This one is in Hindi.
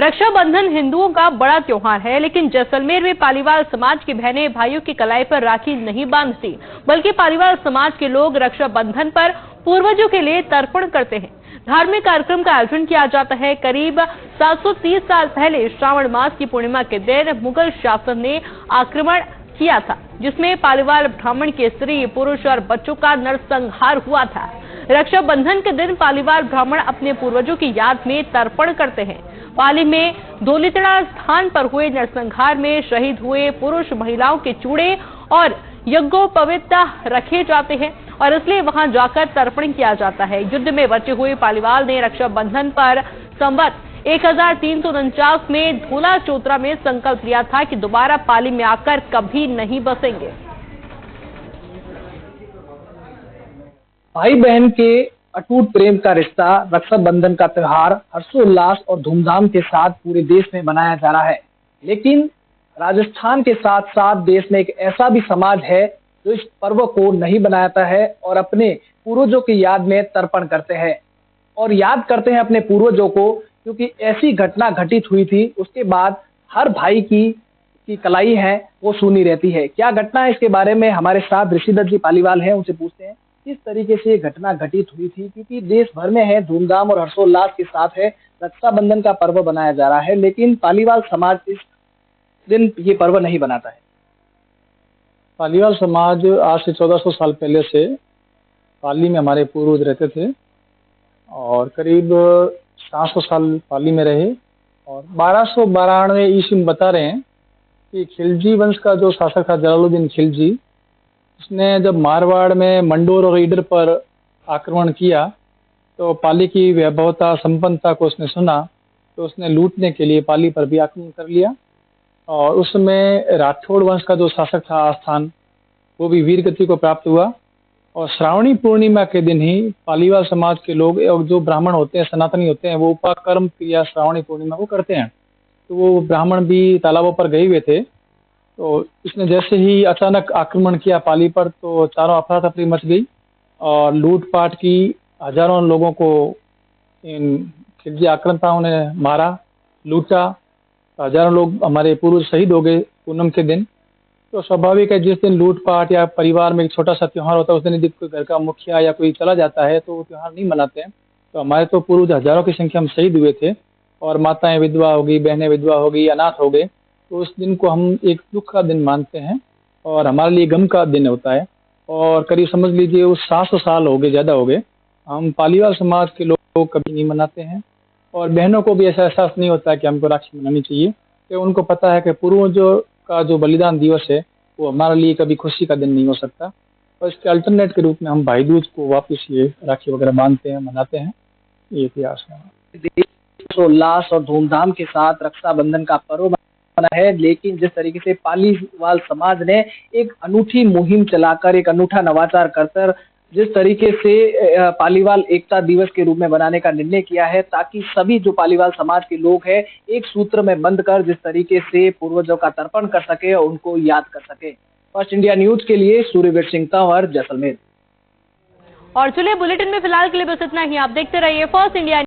रक्षाबंधन हिंदुओं का बड़ा त्योहार है, लेकिन जैसलमेर में पालीवाल समाज की बहनें भाइयों की कलाई पर राखी नहीं बांधती, बल्कि पालीवाल समाज के लोग रक्षाबंधन पर पूर्वजों के लिए तर्पण करते हैं। धार्मिक कार्यक्रम का आयोजन किया जाता है। करीब 730 साल पहले श्रावण मास की पूर्णिमा के दिन मुगल शासन ने आक्रमण किया था, जिसमें पालीवाल ब्राह्मण के स्त्री, पुरुष और बच्चों का नरसंहार हुआ था। रक्षाबंधन के दिन पालीवाल ब्राह्मण अपने पूर्वजों की याद में तर्पण करते हैं। पाली में दोलितड़ा स्थान पर हुए नरसंहार में शहीद हुए पुरुष महिलाओं के चूड़े और यज्ञोपवीत रखे जाते हैं और इसलिए वहां जाकर तर्पण किया जाता है। युद्ध में बचे हुए पालीवाल ने रक्षाबंधन पर संवत 1349 में धूला चोतरा में संकल्प लिया था कि दोबारा पाली में आकर कभी नहीं बसेंगे। भाई बहन के अटूट प्रेम का रिश्ता रक्षाबंधन का त्योहार हर्षोल्लास और धूमधाम के साथ पूरे देश में मनाया जा रहा है। लेकिन राजस्थान के साथ साथ देश में एक ऐसा भी समाज है जो इस पर्व को नहीं मनाता है और अपने पूर्वजों की याद में तर्पण करते हैं और याद करते हैं अपने पूर्वजों को, क्योंकि ऐसी घटना घटित हुई थी। उसके बाद हर भाई की कलाई है वो सूनी रहती है। क्या घटना है, इसके बारे में हमारे साथ ऋषिदत्त जी पालीवाल हैं, उनसे पूछते हैं किस तरीके से ये घटना घटित हुई थी। क्योंकि देश भर में है, धूमधाम और हर्षोल्लास के साथ है, रक्षाबंधन का पर्व बनाया जा रहा है, लेकिन पालीवाल समाज इस दिन ये पर्व नहीं बनाता है। पालीवाल समाज आज से 1400 साल पहले से पाली में हमारे पूर्वज रहते थे और करीब 700 साल पाली में रहे और 1292 ईस्वी में बता रहे हैं कि खिलजी वंश का जो शासक था जलालुद्दीन खिलजी, उसने जब मारवाड़ में मंडोर और ईडर पर आक्रमण किया तो पाली की वैभवता संपन्नता को उसने सुना, तो उसने लूटने के लिए पाली पर भी आक्रमण कर लिया। और उस समय राठौड़ वंश का जो शासक था आस्थान, वो भी वीर गति को प्राप्त हुआ और श्रावणी पूर्णिमा के दिन ही पालीवाल समाज के लोग और जो ब्राह्मण होते हैं, सनातनी होते हैं, वो उपाकर्म क्रिया श्रावणी पूर्णिमा को करते हैं। तो वो ब्राह्मण भी तालाबों पर गए हुए थे, तो इसने जैसे ही अचानक आक्रमण किया पाली पर तो चारों अफरा तफरी मच गई और लूटपाट की। हजारों लोगों को इन खिलजी आक्रांताओं ने मारा, लूटा। हजारों लोग हमारे पूर्वज शहीद हो गए पूनम के दिन। तो स्वाभाविक है, जिस दिन लूटपाट या परिवार में एक छोटा सा त्यौहार होता है, उस दिन यदि कोई घर का मुखिया या कोई चला जाता है तो वो त्यौहार नहीं मनाते हैं। तो हमारे तो पूर्वज हजारों की संख्या में शहीद हुए थे और माताएं विधवा हो गई, बहनें विधवा हो गई, अनाथ हो गए। तो उस दिन को हम एक दुख का दिन मानते हैं और हमारे लिए गम का दिन होता है। और करीब समझ लीजिए उस 700 साल हो गए, ज़्यादा हो गए, हम पालीवाल समाज के लोग कभी नहीं मनाते हैं और बहनों को भी ऐसा एहसास नहीं होता कि हमको राखी मनानी चाहिए, कि उनको पता है कि पूर्वजों का जो बलिदान दिवस है वो हमारे लिए कभी खुशी का दिन नहीं हो सकता। और इसके अल्टरनेट के रूप में हम भाई दूज को वापस ये राखी वगैरह बांधते हैं, मनाते हैं। ये इतिहास है। उल्लास और धूमधाम के साथ रक्षाबंधन का पर्व बना है, लेकिन जिस तरीके से पालीवाल समाज ने एक अनूठी मुहिम चलाकर, एक अनूठा नवाचार कर जिस तरीके से पालीवाल एकता दिवस के रूप में बनाने का निर्णय किया है, ताकि सभी जो पालीवाल समाज के लोग हैं एक सूत्र में बंध कर जिस तरीके से पूर्वजों का तर्पण कर सके और उनको याद कर सके। फर्स्ट इंडिया न्यूज के लिए सूर्यवीर सिंह तंवर, जैसलमेर। और चलिए बुलेटिन में फिलहाल के लिए बस इतना ही। आप देखते रहिए फर्स्ट इंडिया।